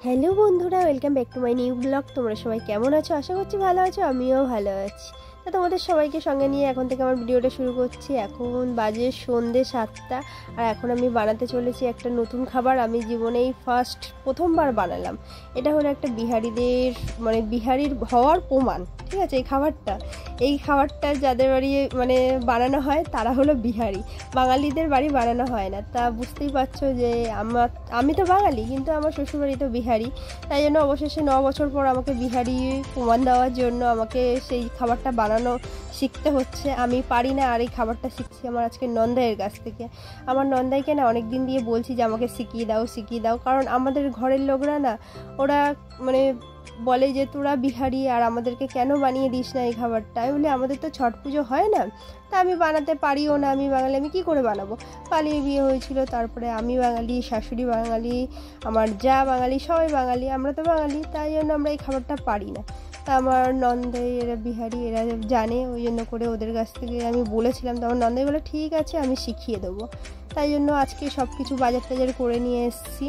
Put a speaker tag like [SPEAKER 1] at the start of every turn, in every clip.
[SPEAKER 1] Hello বন্ধুরা, welcome back to my new blog. তোমরা সবাই কেমন আছো? আশা করছি ভালো আছো, আমিও ভালো আছি। তা তোমাদের সবাইকে সঙ্গে নিয়ে এখন থেকে আমার ভিডিওটা শুরু করছি। এখন বাজে সন্ধ্যে 7টা, আর এখন আমি বানাতে চলেছি একটা নতুন খাবার। আমি জীবনেই প্রথমবার বানালাম। এটা হলো একটা বিহারিদের বিহারির হওয়ার প্রমাণ, ঠিক আছে? এই খাবারটা যাদের বাড়ি বানানো হয় তারা হলো বিহারি, বাঙালিদের বাড়ি বানানো হয় না। তা বুঝতেই পারছো যে আমি তো বাঙালি, কিন্তু আমার শ্বশুরবাড়ি তো বিহারি। তাই জন্য অবশেষে 9 বছর পর আমাকে বিহারি প্রমাণ দেওয়ার জন্য আমাকে সেই খাবারটা বানানো শিখতে হচ্ছে। আমি পারি না, আর এই খাবারটা শিখছি আমার আজকে নন্দাইয়ের কাছ থেকে। আমার নন্দাইকে না অনেক দিন দিয়ে বলছি যে আমাকে শিখিয়ে দাও, কারণ আমাদের ঘরের লোকরা না, ওরা বলে যে তোরা বিহারি আর আমাদেরকে কেন বানিয়ে দিস না এই খাবারটা। আমি বলি আমাদের তো ছট পুজো হয় না, তা আমি বানাতে পারিও না, আমি বাঙালি, আমি কী করে বানাবো? পালিয়ে বিয়ে হয়েছিল, তারপরে আমি বাঙালি, শাশুড়ি বাঙালি, আমার যা বাঙালি, সবাই বাঙালি, আমরা তো বাঙালি, তাই জন্য আমরা এই খাবারটা পারি না। তা আমার নন্দাই এরা বিহারি, এরা জানে, ওই জন্য করে ওদের কাছ থেকে আমি বলেছিলাম। তো আমার নন্দাই বলে ঠিক আছে, আমি শিখিয়ে দেবো। তাই জন্য আজকে সব কিছু বাজার টাজার করে নিয়ে এসেছি।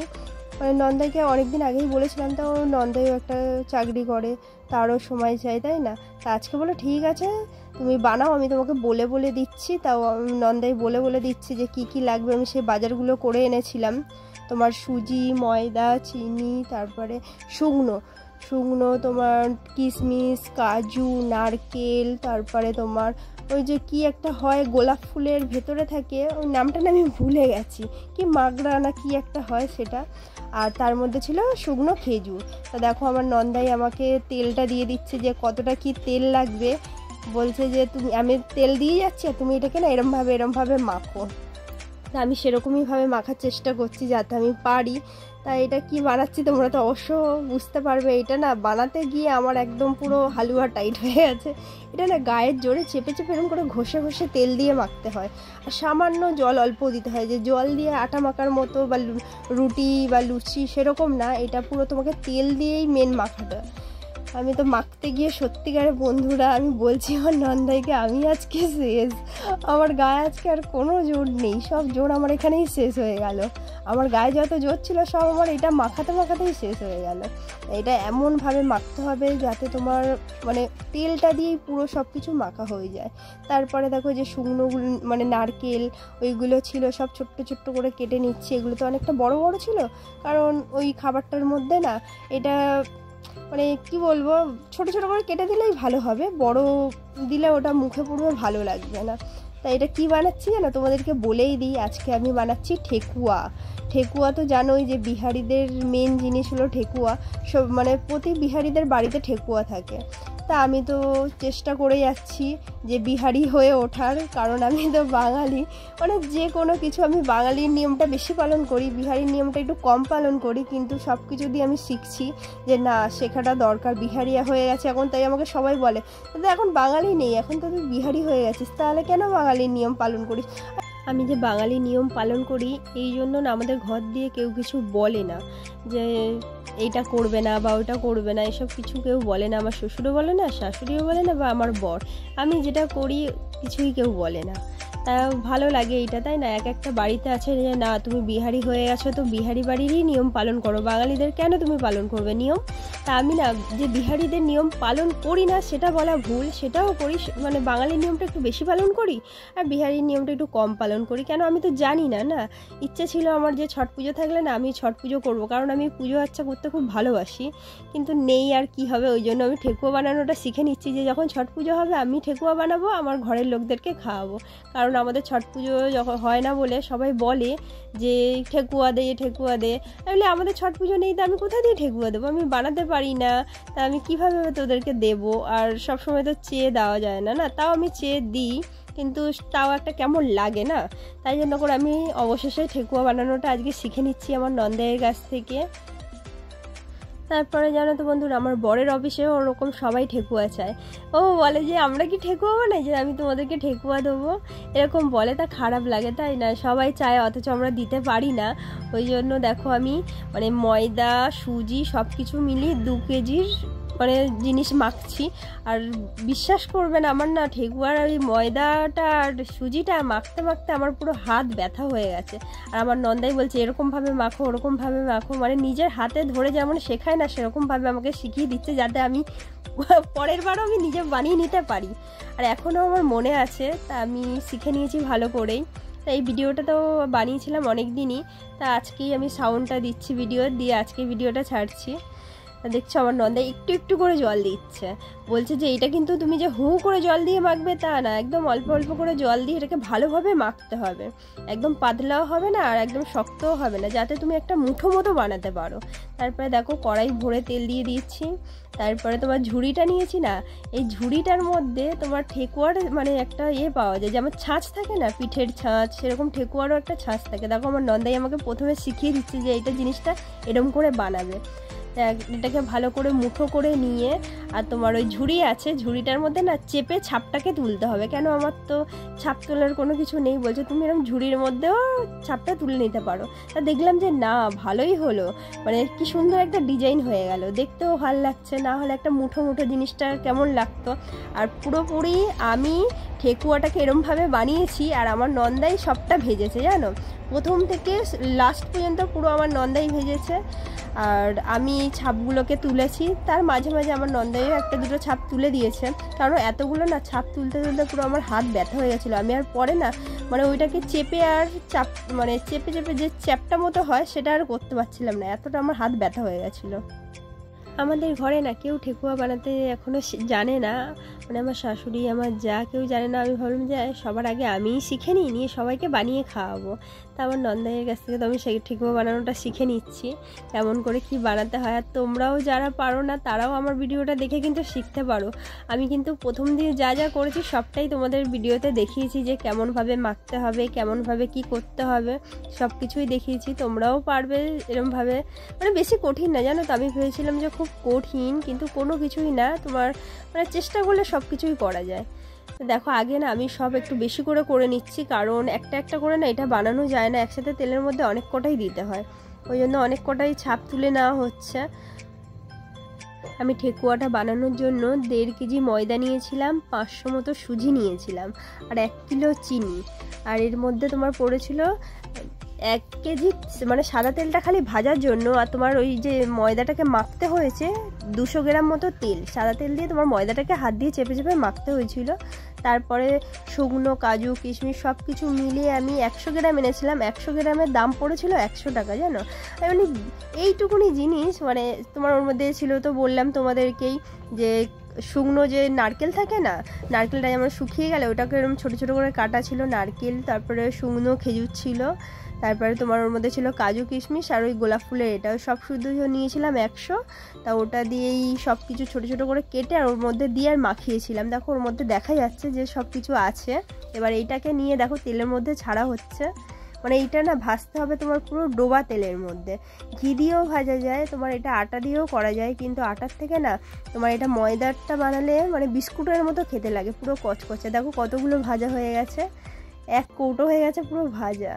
[SPEAKER 1] নন্দাইকে অনেকদিন আগেই বলেছিলাম, তো নন্দাইও একটা চাকরি করে, তারও সময় চাই, তাই না? তা আজকে বলে ঠিক আছে তুমি বানাও, আমি তোমাকে বলে দিচ্ছি। তাও নন্দাই বলে দিচ্ছি যে কি কি লাগবে। আমি সেই বাজারগুলো করে এনেছিলাম, তোমার সুজি, ময়দা, চিনি, তারপরে শুকনো তোমার কিশমিশ, কাজু, নারকেল, তারপরে তোমার ওই যে কি একটা হয় গোলাপ ফুলের ভেতরে থাকে, ওই নামটা না আমি ভুলে গেছি, কি মাগড়া না কি একটা হয় সেটা, আর তার মধ্যে ছিল শুকনো খেজুর। তা দেখো আমার নন্দাই আমাকে তেলটা দিয়ে দিচ্ছে যে কতটা কি তেল লাগবে। বলছে যে আমি তেল দিয়ে যাচ্ছি আর তুমি এটাকে না এরমভাবে মাখো। তা আমি সেরকমইভাবে মাখার চেষ্টা করছি যাতে আমি পারি। তাই এটা কি বানাচ্ছি তোমরা তো অবশ্য বুঝতে পারবে। এটা না বানাতে গিয়ে আমার একদম পুরো হালুয়া টাইট হয়ে গেছে। এটা না গায়ের জোরে চেপে এরকম করে ঘষে তেল দিয়ে মাখতে হয়, আর সামান্য জল অল্প দিতে হয়, যে জল দিয়ে আটা মাখার মতো বা রুটি বা লুচি সেরকম না, এটা পুরো তোমাকে তেল দিয়েই মেন মাখাটা। আমি তো মাখতে গিয়ে সত্যিকারে বন্ধুরা, আমি বলছি আমার নন্দাইকে আমি আজকে শেষ, আমার গায়ে আজকে আর কোনো জোর নেই, সব জোর আমার এখানেই শেষ হয়ে গেল। আমার গায়ে যত জোর ছিল সব আমার এটা মাখাতেই শেষ হয়ে গেল। এটা এমনভাবে মাখতে হবে যাতে তোমার তেলটা দিয়েই পুরো সব কিছু মাখা হয়ে যায়। তারপরে দেখো যে শুকনোগুলো নারকেল ওইগুলো ছিল, সব ছোট্ট করে কেটে নিচ্ছি। এগুলো তো অনেকটা বড় ছিল, কারণ ওই খাবারটার মধ্যে না এটা কি বলবো, ছোট করে কেটে দিলেই ভালো হবে, বড় দিলে ওটা মুখে পড়বে, ভালো লাগবে না। তাই এটা কি বানাচ্ছি জানো, তোমাদেরকে বলেই দিই। আজকে আমি বানাচ্ছি ঠেকুয়া। তো জানোই যে বিহারিদের মেন জিনিস হলো ঠেকুয়া। সব প্রতি বিহারিদের বাড়িতে ঠেকুয়া থাকে। তা আমি তো চেষ্টা করে যাচ্ছি যে বিহারি হয়ে ওঠার, কারণ আমি তো বাঙালি, যে কোনো কিছু আমি বাঙালির নিয়মটা বেশি পালন করি, বিহারির নিয়মটা একটু কম পালন করি। কিন্তু সব কিছু দিয়ে আমি শিখছি যে না, শেখাটা দরকার। বিহারিয়া হয়ে গেছে এখন, তাই আমাকে সবাই বলে তো এখন বাঙালি নেই, এখন তো তুই বিহারি হয়ে গেছিস, তাহলে কেন বাঙালির নিয়ম পালন করিস? আমি যে বাঙালি নিয়ম পালন করি এই জন্য না আমাদের ঘর দিয়ে কেউ কিছু বলে না যে এইটা করবে না বা ওইটা করবে না, এসব কিছু কেউ বলে না। আমার শ্বশুরও বলে না, শাশুড়িও বলে না, বা আমার বর, আমি যেটা করি কিছুই কেউ বলে না। তা ভালো লাগে এইটা, তাই না? একটা বাড়িতে আছে যে না তুমি বিহারি হয়ে গেছো, তো বিহারি বাড়িরই নিয়ম পালন করো, বাঙালিদের কেন তুমি পালন করবে নিয়ম? তা আমি না যে বিহারিদের নিয়ম পালন করি না সেটা বলা ভুল, সেটাও করি, বাঙালির নিয়মটা একটু বেশি পালন করি আর বিহারির নিয়মটা একটু কম পালন করি। কেন আমি তো জানি না। ইচ্ছে ছিল আমার যে ছট পুজো থাকলে না আমি ছট পুজো করবো, কারণ আমি পুজো আচ্ছা করতে খুব ভালোবাসি, কিন্তু নেই, আর কি হবে। ওই জন্য আমি ঠেকুয়া বানানোটা শিখে নিচ্ছি, যে যখন ছট পুজো হবে আমি ঠেকুয়া বানাবো, আমার ঘরের লোকদেরকে খাওয়াবো। কারণ আমাদের ছট পুজো যখন হয় না বলে সবাই বলে যে ঠেকুয়া দে। বলে আমাদের ছট পুজো নেই, তো আমি কোথা দিয়ে ঠেকুয়া দেবো? আমি বানাতে পারি না, তা আমি কীভাবে তোদেরকে দেবো? আর সবসময় তো চেয়ে দেওয়া যায় না, তাও আমি চেয়ে দিই, কিন্তু তাও একটা কেমন লাগে না। তাই জন্য করে আমি অবশেষে ঠেকুয়া বানানোটা আজকে শিখে নিচ্ছি আমার নন্দাইয়ের কাছ থেকে। তারপরে জানো তো বন্ধুরা, আমার বরের অফিসেও ওরকম সবাই ঠেকুয়া চায়। ও বলে যে আমরা কি ঠেকুয়া বানাই যে আমি তোমাদেরকে ঠেকুয়া দেবো, এরকম বলে। তা খারাপ লাগে, তাই না? সবাই চায়, অথচ আমরা দিতে পারি না। ওই জন্য দেখো আমি ময়দা, সুজি সব কিছু মিলিয়ে 2 কেজির মানে জিনিস মাখছি। আর বিশ্বাস করবেন আমার না ঠেকুয়ার ওই ময়দাটা আর সুজিটা মাখতে মাখতে আমার পুরো হাত ব্যথা হয়ে গেছে। আর আমার নন্দাই বলছে এরকমভাবে মাখো ওরকমভাবে মাখো, মানে নিজের হাতে ধরে যেমন শেখায় না সেরকমভাবে আমাকে শিখিয়ে দিচ্ছে, যাতে আমি পরের বারও আমি নিজে বানিয়ে নিতে পারি। আর এখনও আমার মনে আছে, তা আমি শিখে নিয়েছি ভালো করেই। তা এই ভিডিওটা তো বানিয়েছিলাম অনেক দিনই, তা আজকেই আমি সাউন্ডটা দিচ্ছি ভিডিও দিয়ে, আজকে ভিডিওটা ছাড়ছি। দেখছো আমার নন্দা একটু একটু করে জল দিচ্ছে, বলছে যে এটা কিন্তু তুমি যে হু করে জল দিয়ে মাখবে তা না, একদম অল্প অল্প করে জল দিয়ে এটাকে ভালোভাবে মাখতে হবে, একদম পাতলাও হবে না আর একদম শক্তও হবে না, যাতে তুমি একটা মুঠো মতো বানাতে পারো। তারপরে দেখো কড়াই ভরে তেল দিয়ে দিচ্ছি। তারপরে তোমার ঝুড়িটা নিয়েছি না, এই ঝুড়িটার মধ্যে তোমার ঠেকুয়ার মানে একটা পাওয়া যায়, যেমন ছাঁচ থাকে না পিঠের ছাঁচ, সেরকম ঠেকুয়ারও একটা ছাঁচ থাকে। দেখো আমার নন্দাই আমাকে প্রথমে শিখিয়ে দিচ্ছে যে এইটা জিনিসটা এরকম করে বানাবে। এটাকে ভালো করে মুঠো করে নিয়ে আর তোমার ওই ঝুড়ি আছে, ঝুড়িটার মধ্যে না চেপে ছাপটাকে তুলতে হবে। কেন আমার তো ছাপ তোলার কোনো কিছু নেই, বলছে তুমি এরকম ঝুড়ির মধ্যেও ছাপটা তুলে নিতে পারো। তা দেখলাম যে না ভালোই হলো, মানে কি সুন্দর একটা ডিজাইন হয়ে গেল, দেখতেও ভালো লাগছে, না হলে একটা মুঠো মুঠো জিনিসটা কেমন লাগতো। আর পুরোপুরি আমি ঠেকুয়াটাকে এরমভাবে বানিয়েছি আর আমার নন্দাই সবটা ভেজেছে জানো, প্রথম থেকে লাস্ট পর্যন্ত পুরো আমার নন্দাই ভেজেছে। আর আমি ছাপগুলোকে তুলেছি, তার মাঝে মাঝে আমার নন্দাইও একটা দুটো ছাপ তুলে দিয়েছে, কারণ এতগুলো না ছাপ তুলতে তুলতে পুরো আমার হাত ব্যথা হয়ে গেছিলো। আমি আর পরে না মানে ওইটাকে চেপে আর চাপ মানে চেপে চেপে যে চ্যাপটা মতো হয় সেটা আর করতে পারছিলাম না, এতটা আমার হাত ব্যথা হয়ে গেছিলো। আমাদের ঘরে না কেউ ঠেকুয়া বানাতে এখনও জানে না, মানে আমার শাশুড়ি আমার যা কেউ জানে না। আমি ভাবলাম যে সবার আগে আমিই শিখে নিয়ে সবাইকে বানিয়ে খাওয়াবো। তা আমার নন্দাইয়ের কাছ থেকে তো আমি সেই ঠেকুয়া বানানোটা শিখে নিচ্ছি, কেমন করে কি বানাতে হয়। আর তোমরাও যারা পারো না তারাও আমার ভিডিওটা দেখে কিন্তু শিখতে পারো। আমি কিন্তু প্রথম দিয়ে যা যা করেছি সবটাই তোমাদের ভিডিওতে দেখিয়েছি, যে কেমনভাবে মাখতে হবে, কেমনভাবে কি করতে হবে, সব কিছুই দেখিয়েছি। তোমরাও পারবে এরমভাবে, মানে বেশি কঠিন না জানো তো। আমি ভেবেছিলাম যে খুব কঠিন, কিন্তু কোনো কিছুই না, তোমার মানে চেষ্টা করলে সব কিছুই করা যায়। দেখো আগে না আমি সব একটু বেশি করে নিচ্ছি, কারণ একটা একটা করে না এটা বানানো যায় না, একসাথে তেলের মধ্যে অনেক কটাই দিতে হয়, ওই জন্য অনেক কটাই ছাপ তুলে নেওয়া হচ্ছে। আমি ঠেকুয়াটা বানানোর জন্য 1.5 কেজি ময়দা নিয়েছিলাম, 500 মতো সুজি নিয়েছিলাম আর 1 কিলো চিনি। আর এর মধ্যে তোমার পড়েছিল 1 কেজি মানে সাদা তেলটা খালি ভাজার জন্য, আর তোমার ওই যে ময়দাটাকে মাখতে হয়েছে 200 গ্রাম মতো তেল, সাদা তেল দিয়ে তোমার ময়দাটাকে হাত দিয়ে চেপে চেপে মাখতে হয়েছিল। তারপরে শুকনো কাজু কিশমিশ সব কিছু মিলিয়ে আমি 100 গ্রাম এনেছিলাম, 100 গ্রামের দাম পড়েছিল 100 টাকা জানো। মানে এইটুকুনি জিনিস, মানে তোমার ওর মধ্যে ছিল তো বললাম তোমাদেরকেই যে শুকনো যে নারকেল থাকে না, নারকেলটা যেমন শুকিয়ে গেলে ওটাকে এরকম ছোটো ছোটো করে কাটা ছিল নারকেল, তারপরে শুকনো খেজুর ছিল, তারপরে তোমার ওর মধ্যে ছিল কাজু কিশমিশ আর ওই গোলাপ ফুলের এটাও সব শুদ্ধ নিয়েছিলাম 100। তা ওটা দিয়েই সব কিছু ছোটো ছোটো করে কেটে আর ওর মধ্যে দিয়ে আর মাখিয়েছিলাম। দেখো ওর মধ্যে দেখা যাচ্ছে যে সব কিছু আছে। এবার এইটাকে নিয়ে দেখো তেলের মধ্যে ছাড়া হচ্ছে, মানে এইটা না ভাজতে হবে তোমার পুরো ডোবা তেলের মধ্যে। ঘি দিয়েও ভাজা যায়, তোমার এটা আটা দিয়েও করা যায়, কিন্তু আটার থেকে না তোমার এটা ময়দারটা বানালে মানে বিস্কুটের মতো খেতে লাগে, পুরো কচকচে। দেখো কতগুলো ভাজা হয়ে গেছে, 1 কৌটো হয়ে গেছে পুরো ভাজা।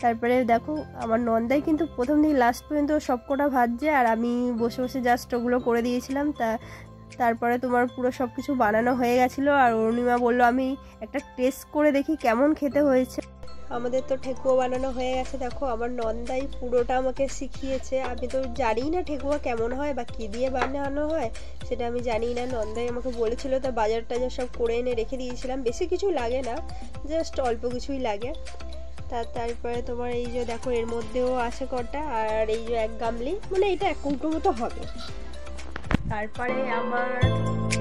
[SPEAKER 1] তারপরে দেখো আমার নন্দাই কিন্তু প্রথম থেকে লাস্ট পর্যন্ত সবকটা ভাজছে আর আমি বসে বসে জাস্ট ওগুলো করে দিয়েছিলাম। তারপরে তোমার পুরো সব কিছু বানানো হয়ে গেছিলো আর অরুণিমা বললো আমি একটা টেস্ট করে দেখি কেমন খেতে হয়েছে। আমাদের তো ঠেকুয়া বানানো হয়ে গেছে। দেখো আমার নন্দাই পুরোটা আমাকে শিখিয়েছে, আমি তো জানি না ঠেকুয়া কেমন হয় বা কী দিয়ে বানানো হয় সেটা আমি জানি না। নন্দাই আমাকে বলেছিল, তা বাজার টাজার সব করে এনে রেখে দিয়েছিলাম, বেশি কিছু লাগে না, জাস্ট অল্প কিছুই লাগে। তারপরে তোমার এই যে দেখো এর মধ্যেও আছে কটা, আর এই যে 1 গামলি, মানে এটা 1 কৌটো মতো হবে। তারপরে আমার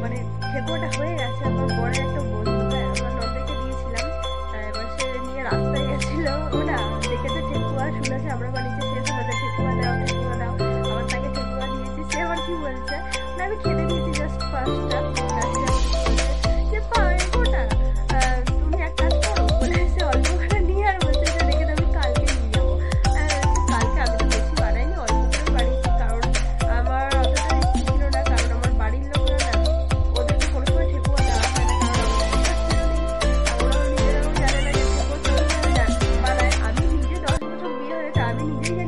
[SPEAKER 1] মানে ঠেকুয়াটা হয়ে গেছে, আমার বড় একটা বন্ধুকে আমার নন্দাইকে দিয়েছিলাম, এবার সে নিয়ে রাস্তায় গেছিলো, ওরা দেখেছে ঠেকুয়া, শুনেছে আমরা বানিয়েছি, সে শুনেছে ঠেকুয়া দাও ঠেকুয়া দাও, আমার তাকে ঠেকুয়া দিয়েছি। সে আবার কি বলছে না আমি খেতে দিয়েছি জাস্ট 5টা, যে পাবে কোটা তুমি এক কাজ করো বলে সে অল্প করে নিয়ে আর বলছে যে দেখে আমি কালকে নিয়ে যাবো। কালকে আমি তো বেশি বানাইনি, অল্প করে বানিয়েছি, কারণ আমার অতটা ইচ্ছে ছিল না, কারণ আমার বাড়ির লোকরা না ওদেরকে কোনো সময় ঠেকুয়া দেওয়া হয় না, কারণ ওরাও নিজেরাও জানে না যে ঠেকুয়া বানায়। আমি নিজে 10 বছর বিয়ে হয়েছে, আমি নিজেই জানি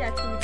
[SPEAKER 1] আজকে